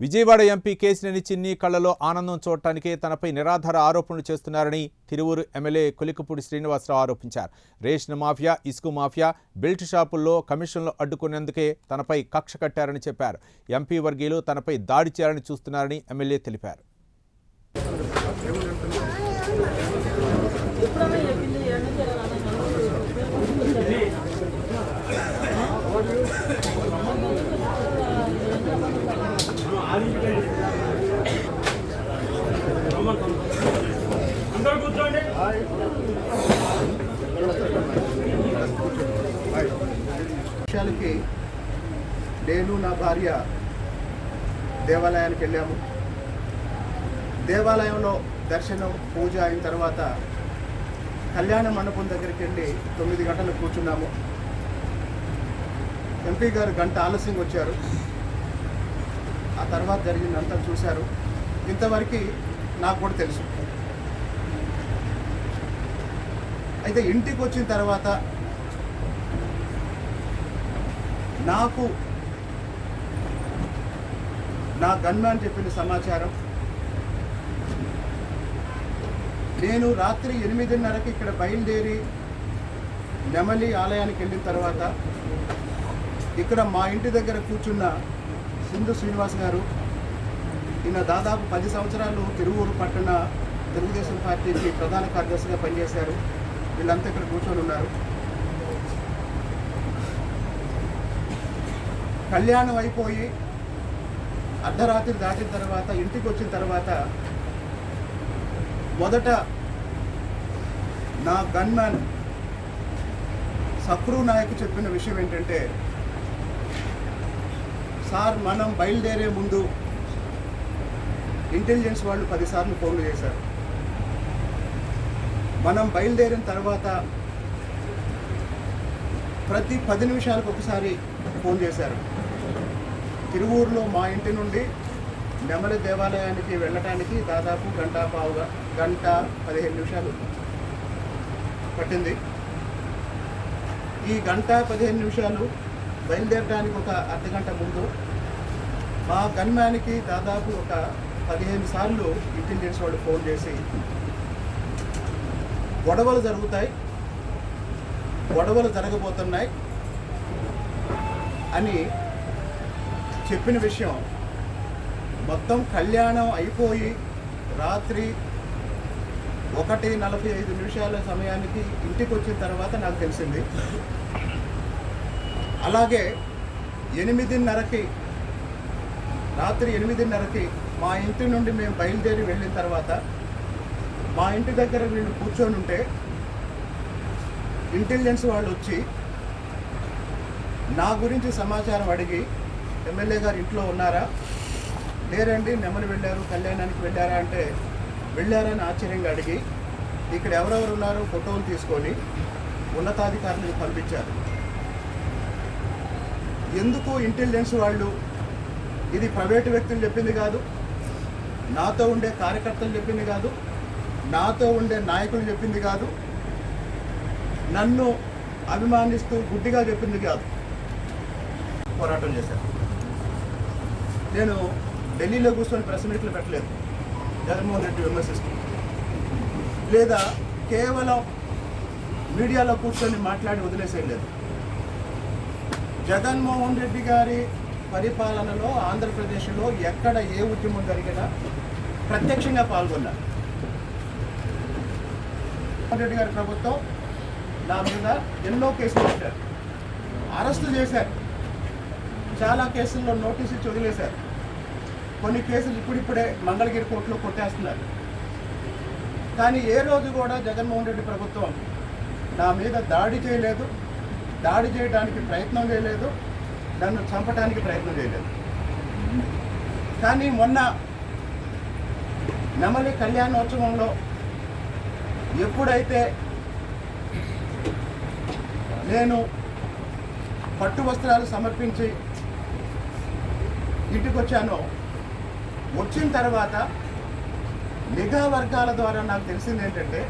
Vijayawada MP Kesineni చిన్ని కళ్లలో ఆనందం చూడటానికే తనపై నిరాధార ఆరోపణలు చేస్తున్నారని తిరువూరు ఎమ్మెల్యే కొలికపూడి శ్రీనివాసరావు ఆరోపించారు. రేషన్ మాఫియా, ఇసుక మాఫియా, బెల్ట్ షాపుల్లో కమిషన్లు అడ్డుకునేందుకే తనపై కక్ష కట్టారని చెప్పారు. ఎంపీ వర్గీయులు తనపై దాడి చేయాలని చూస్తున్నారని ఎమ్మెల్యే తెలిపారు. విషయాలకి నేను నా భార్య దేవాలయానికి వెళ్ళాము. దేవాలయంలో దర్శనం పూజ అయిన తర్వాత కళ్యాణ మండపం దగ్గరికి వెళ్ళి 9 గంటలు కూర్చున్నాము. ఎంపీ గారు గంట ఆలస్యంగా వచ్చారు. ఆ తర్వాత జరిగిందంతా చూశారు. ఇంతవరకు నాకు కూడా తెలుసు. అయితే ఇంటికి వచ్చిన తర్వాత నాకు నా గన్మ్యాన్ చెప్పిన సమాచారం, నేను రాత్రి 8:30కి ఇక్కడ బయలుదేరి నెమలి ఆలయానికి వెళ్ళిన తర్వాత ఇక్కడ మా ఇంటి దగ్గర కూర్చున్న సింధు శ్రీనివాస్ గారు, ఈయన దాదాపు 10 సంవత్సరాలు తిరువూరు పట్టణ తెలుగుదేశం పార్టీకి ప్రధాన కార్యదర్శిగా పనిచేశారు. వీళ్ళంతా ఇక్కడ కూర్చొని ఉన్నారు. కళ్యాణం అయిపోయి అర్ధరాత్రి దాటిన తర్వాత ఇంటికి వచ్చిన తర్వాత మొదట నా గన్మ్యాన్ సక్రూ నాయక్ చెప్పిన విషయం ఏంటంటే, సార్ మనం బయలుదేరే ముందు ఇంటెలిజెన్స్ వాళ్ళు 10 సార్లు ఫోన్లు చేశారు. మనం బయలుదేరిన తర్వాత ప్రతి 10 నిమిషాలకు ఒకసారి ఫోన్ చేశారు. తిరువూరులో మా ఇంటి నుండి నెమలి దేవాలయానికి వెళ్ళటానికి దాదాపు గంట 15 నిమిషాలు పట్టింది. ఈ గంట 15 నిమిషాలు బయలుదేరడానికి ఒక అర్ధగంట ముందు మా గన్మ్యాన్కి దాదాపు ఒక 15 సార్లు ఇంటెలిజెన్స్ వాళ్ళు ఫోన్ చేసి గొడవలు జరుగుతాయి, గొడవలు జరగబోతున్నాయి అని చెప్పిన విషయం మొత్తం కళ్యాణం అయిపోయి రాత్రి 1:45 సమయానికి ఇంటికి వచ్చిన తర్వాత నాకు తెలిసింది. అలాగే 8:30కి రాత్రి 8:30కి మా ఇంటి నుండి మేము బయలుదేరి వెళ్ళిన తర్వాత మా ఇంటి దగ్గర వీళ్ళు కూర్చొని ఉంటే ఇంటెలిజెన్స్ వాళ్ళు వచ్చి నా గురించి సమాచారం అడిగి, ఎమ్మెల్యే గారు ఇంట్లో ఉన్నారా, లేరండి నెమలి వెళ్ళారు, కళ్యాణానికి వెళ్ళారా అంటే వెళ్ళారని ఆశ్చర్యంగా అడిగి ఇక్కడ ఎవరెవరు ఉన్నారో ఫోటోలు తీసుకొని ఉన్నతాధికారులకు పంపించారు. ఎందుకు ఇంటెలిజెన్స్ వాళ్ళు, ఇది ప్రైవేటు వ్యక్తులు చెప్పింది కాదు, నాతో ఉండే కార్యకర్తలు చెప్పింది కాదు, నాతో ఉండే నాయకులు చెప్పింది కాదు, నన్ను అభిమానిస్తూ గుడ్డిగా చెప్పింది కాదు, పోరాటం చేశారు. నేను ఢిల్లీలో కూర్చొని ప్రెస్ మీట్లు పెట్టలేదు జగన్మోహన్ రెడ్డి విమర్శిస్తూ, లేదా కేవలం మీడియాలో కూర్చొని మాట్లాడి వదిలేసేయలేదు. జగన్మోహన్ రెడ్డి గారి పరిపాలనలో ఆంధ్రప్రదేశ్లో ఎక్కడ ఏ ఉద్యమం జరిగినా ప్రత్యక్షంగా పాల్గొన్నారు. జగన్మోహన్ రెడ్డి గారి ప్రభుత్వం నా మీద ఎన్నో కేసులు పెట్టారు, అరెస్టు చేశారు, చాలా కేసుల్లో నోటీసు ఇచ్చి వదిలేశారు. కొన్ని కేసులు ఇప్పుడిప్పుడే మంగళగిరి కోర్టులో కొట్టేస్తున్నారు. కానీ ఏ రోజు కూడా జగన్మోహన్ రెడ్డి ప్రభుత్వం నా మీద దాడి చేయలేదు, దాడి చేయడానికి ప్రయత్నం చేయలేదు, నన్ను చంపడానికి ప్రయత్నం చేయలేదు. కానీ మొన్న నెమలి కళ్యాణోత్సవంలో ఎప్పుడైతే నేను పట్టు వస్త్రాలు సమర్పించి ఇంటికి వచ్చానో, వచ్చిన తర్వాత నిఘా వర్గాల ద్వారా నాకు తెలిసింది ఏంటంటే,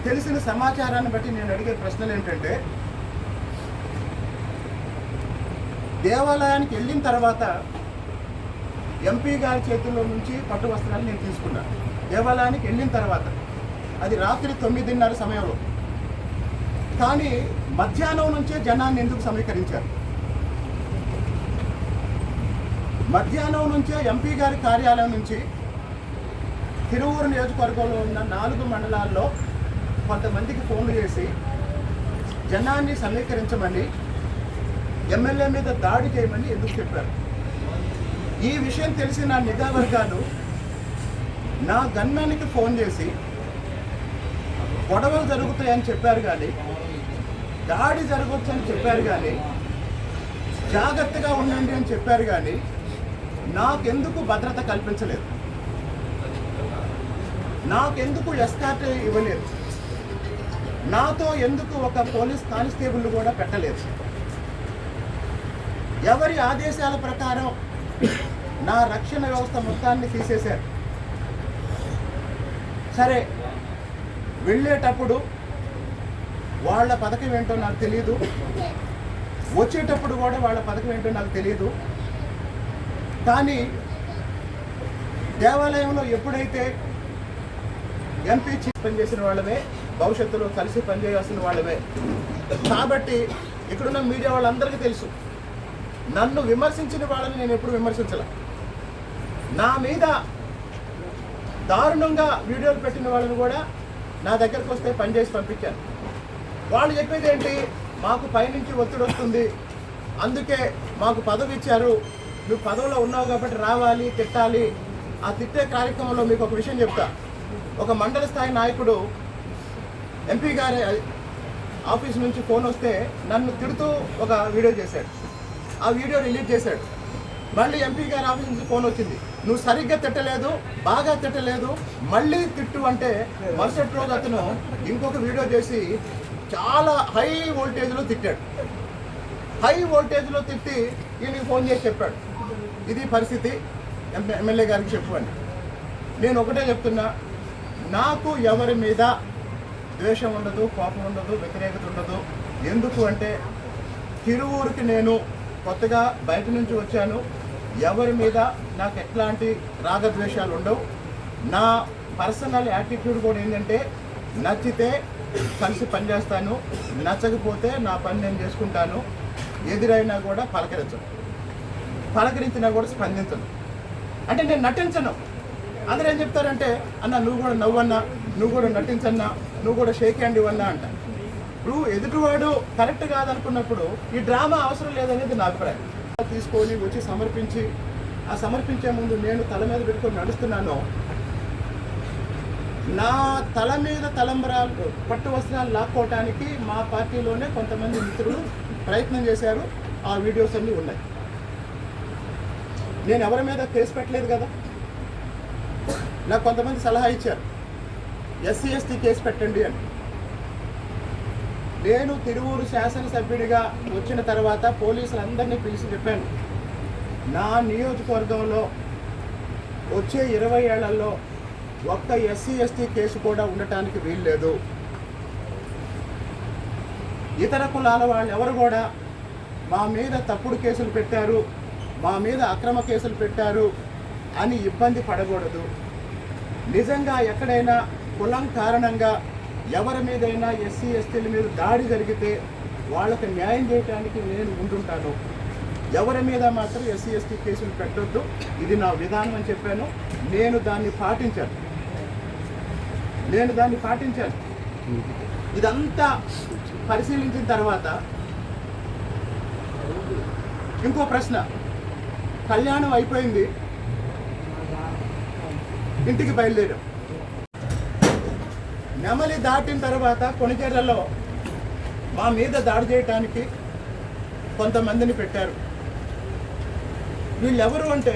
తెలిసిన సమాచారాన్ని బట్టి నేను అడిగే ప్రశ్నలు ఏంటంటే, దేవాలయానికి వెళ్ళిన తర్వాత ఎంపీ గారి చేతుల్లో నుంచి పట్టు వస్త్రాలు నేను తీసుకున్నాను. దేవాలయానికి వెళ్ళిన తర్వాత అది రాత్రి 9:30 సమయంలో. కానీ మధ్యాహ్నం నుంచే జనాన్ని ఎందుకు సమీకరించారు? మధ్యాహ్నం నుంచే ఎంపీ గారి కార్యాలయం నుంచి తిరువూరు నియోజకవర్గంలో ఉన్న 4 మండలాల్లో కొంతమందికి ఫోన్లు చేసి జనాన్ని సమీకరించమని, ఎమ్మెల్యే మీద దాడి చేయమని ఎందుకు చెప్పారు? ఈ విషయం తెలిసిన నిఘా వర్గాలు నా గన్మ్యాన్కి ఫోన్ చేసి గొడవలు జరుగుతాయని చెప్పారు, కానీ దాడి జరగవచ్చని చెప్పారు, కానీ జాగ్రత్తగా ఉండండి అని చెప్పారు, కానీ నాకెందుకు భద్రత కల్పించలేదు, నాకెందుకు ఎస్కార్ట్ ఇవ్వలేదు, నాతో ఎందుకు ఒక పోలీస్ కానిస్టేబుల్ కూడా పెట్టలేదు? ఎవరి ఆదేశాల ప్రకారం నా రక్షణ వ్యవస్థ మొత్తాన్ని తీసేశారు. సరే, వెళ్ళేటప్పుడు వాళ్ళ పథకం ఏంటో నాకు తెలియదు, వచ్చేటప్పుడు కూడా వాళ్ళ పథకం ఏంటో నాకు తెలియదు. కానీ దేవాలయంలో ఎప్పుడైతే ఎంపీ చీఫ్ పనిచేసిన వాళ్ళమే, భవిష్యత్తులో కలిసి పనిచేయాల్సిన వాళ్ళమే. కాబట్టి ఇక్కడున్న మీడియా వాళ్ళందరికీ తెలుసు, నన్ను విమర్శించిన వాళ్ళని నేను ఎప్పుడు విమర్శించలే. నా మీద దారుణంగా వీడియోలు పెట్టిన వాళ్ళని కూడా నా దగ్గరకు వస్తే పనిచేసి పంపించాను. వాళ్ళు చెప్పేది ఏంటి? మాకు పైనుంచి ఒత్తిడి వస్తుంది, అందుకే మాకు పదవి ఇచ్చారు, నువ్వు పదవిలో ఉన్నావు కాబట్టి రావాలి, తిట్టాలి. ఆ తిట్టే కార్యక్రమంలో మీకు ఒక విషయం చెప్తా. ఒక మండల స్థాయి నాయకుడు ఎంపీ గారి ఆఫీస్ నుంచి ఫోన్ వస్తే నన్ను తిడుతూ ఒక వీడియో చేశాడు. ఆ వీడియో రిలీజ్ చేశాడు. మళ్ళీ ఎంపీ గారి ఆఫీస్ నుంచి ఫోన్ వచ్చింది, నువ్వు సరిగ్గా తిట్టలేదు, బాగా తిట్టలేదు, మళ్ళీ తిట్టు అంటే మరుసటి రోజు అతను ఇంకొక వీడియో చేసి చాలా హై వోల్టేజ్లో తిట్టాడు. హై వోల్టేజ్లో తిట్టి ఈయనకి ఫోన్ చేసి చెప్పాడు, ఇది పరిస్థితి, ఎమ్మెల్యే గారికి చెప్పు అని. నేను ఒకటే చెప్తున్నా, నాకు ఎవరి మీద ద్వేషం ఉండదు, కోపం ఉండదు, వ్యతిరేకత ఉండదు. ఎందుకు అంటే తిరువూరుకి నేను కొత్తగా బయట నుంచి వచ్చాను. ఎవరి మీద నాకు ఎట్లాంటి రాగద్వేషాలు ఉండవు. నా పర్సనల్ యాటిట్యూడ్ కూడా ఏంటంటే, నచ్చితే కలిసి పనిచేస్తాను, నచ్చకపోతే నా పని నేను చేసుకుంటాను. ఎదురైనా కూడా పలకరించినా కూడా స్పందించను. అంటే నేను నటించను. అందరూ ఏం చెప్తారంటే, అన్న నువ్వు కూడా నవ్వన్నా, నువ్వు కూడా నటించన్నా, నువ్వు కూడా షేక్ హ్యాండ్ ఇవ్వన్నా అంట. ఇప్పుడు ఎదుటివాడు కరెక్ట్ కాదనుకున్నప్పుడు ఈ డ్రామా అవసరం లేదనేది నా అభిప్రాయం. తీసుకొని వచ్చి సమర్పించి, ఆ సమర్పించే ముందు నేను తల మీద పెట్టుకొని నడుస్తున్నాను. నా తల మీద తలంబరాలు, పట్టు వస్త్రాలు లాక్కోవటానికి మా పార్టీలోనే కొంతమంది మిత్రులు ప్రయత్నం చేశారు. ఆ వీడియోస్ అన్నీ ఉన్నాయి. నేను ఎవరి మీద కేసు పెట్టలేదు కదా. నాకు కొంతమంది సలహా ఇచ్చారు, ఎస్సీ ఎస్టీ కేసు పెట్టండి అని. నేను తిరువూరు శాసనసభ్యుడిగా వచ్చిన తర్వాత పోలీసులందరినీ పిలిచి చెప్పాను, నా నియోజకవర్గంలో వచ్చే 20 ఏళ్లలో ఒక్క ఎస్సీ ఎస్టీ కేసు కూడా ఉండటానికి వీల్లేదు. ఇతర కులాల వాళ్ళు ఎవరు కూడా మా మీద తప్పుడు కేసులు పెట్టారు, మా మీద అక్రమ కేసులు పెట్టారు అని ఇబ్బంది పడకూడదు. నిజంగా ఎక్కడైనా కులం కారణంగా ఎవరి మీదైనా ఎస్సీ ఎస్టీల మీద దాడి జరిగితే వాళ్ళకి న్యాయం చేయడానికి నేను ఉంటుంటాను. ఎవరి మీద మాత్రం ఎస్సీ ఎస్టీ కేసులు పెట్టొద్దు, ఇది నా విధానం అని చెప్పాను. నేను దాన్ని పాటించాను. ఇదంతా పరిశీలించిన తర్వాత ఇంకో ప్రశ్న, కళ్యాణం అయిపోయింది, ఇంటికి బయలుదేరాం. నెమలి దాటిన తర్వాత కొణిజర్లలో మా మీద దాడి చేయటానికి కొంతమందిని పెట్టారు. వీళ్ళెవరు అంటే,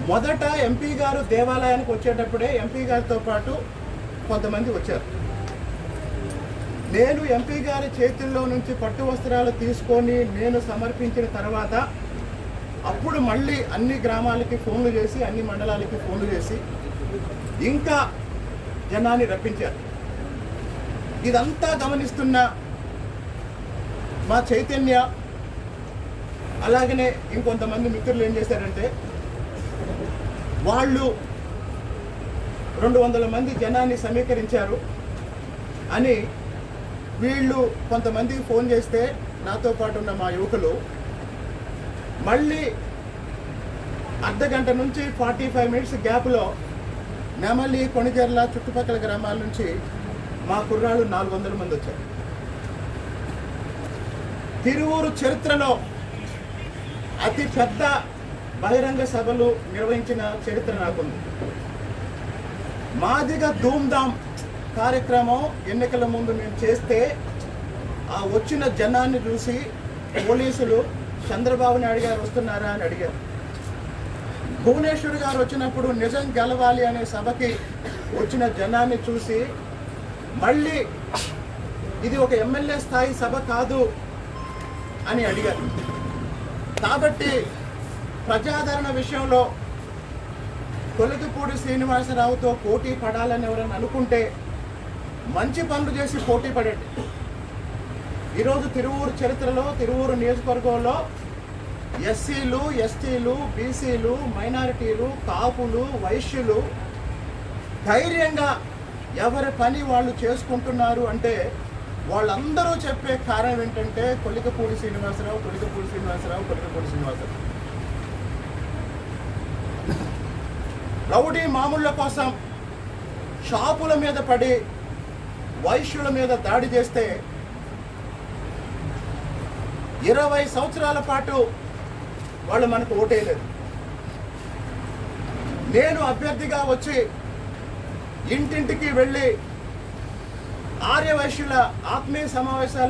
మొదట ఎంపీ గారు దేవాలయానికి వచ్చేటప్పుడే ఎంపీ గారితో పాటు కొంతమంది వచ్చారు. నేను ఎంపీ గారి చేతుల్లో నుంచి పట్టు వస్త్రాలు తీసుకొని నేను సమర్పించిన తర్వాత అప్పుడు మళ్ళీ అన్ని గ్రామాలకి ఫోన్లు చేసి, అన్ని మండలాలకి ఫోన్లు చేసి ఇంకా జనాన్ని రప్పించారు. ఇదంతా గమనిస్తున్న మా చైతన్య అలాగనే ఇంకొంతమంది మిత్రులు ఏం చేశారంటే వాళ్ళు 200 మంది జనాన్ని సమీకరించారు అని వీళ్ళు కొంతమందికి ఫోన్ చేస్తే నాతో పాటు ఉన్న మా యువకులు మళ్ళీ అర్ధగంట నుంచి 45 మినిట్స్ గ్యాప్లో నెమలి, కొణిజర్ల చుట్టుపక్కల గ్రామాల నుంచి మా కుర్రాళ్ళు 400 మంది వచ్చారు. తిరువూరు చరిత్రలో అతి పెద్ద బహిరంగ సభలు నిర్వహించిన చరిత్ర నాకుంది. మాదిగ ధూమ్ధామ్ కార్యక్రమం ఎన్నికల ముందు మేము చేస్తే ఆ వచ్చిన జనాన్ని చూసి పోలీసులు చంద్రబాబు నాయుడు గారు వస్తున్నారా అని అడిగారు. భువనేశ్వర్ గారు వచ్చినప్పుడు నిజం గెలవాలి అనే సభకి వచ్చిన జనాన్ని చూసి మళ్ళీ ఇది ఒక ఎమ్మెల్యే స్థాయి సభ కాదు అని అడిగారు. కాబట్టి ప్రజాదరణ విషయంలో కొలికిపూడి శ్రీనివాసరావుతో పోటీ పడాలని ఎవరైనా అనుకుంటే మంచి పనులు చేసి పోటీ పడండి. ఈరోజు తిరువూరు చరిత్రలో, తిరువూరు నియోజకవర్గంలో ఎస్సీలు, ఎస్టీలు, బీసీలు, మైనారిటీలు, కాపులు, వైశ్యులు ధైర్యంగా ఎవరి పని వాళ్ళు చేసుకుంటున్నారు అంటే వాళ్ళందరూ చెప్పే కారణం ఏంటంటే కొలికిపూడి శ్రీనివాసరావు, కొలికిపూడి శ్రీనివాసరావు, కొలికిపూడి శ్రీనివాసరావు. రౌడీ మామూళ్ళ కోసం షాపుల మీద పడి వైశ్యుల మీద దాడి చేస్తే 20 సంవత్సరాల పాటు వాళ్ళు మనకు ఓటేయలేదు. నేను అభ్యర్థిగా వచ్చి ఇంటింటికి వెళ్ళి ఆర్యవైశ్యుల ఆత్మీయ సమావేశాలు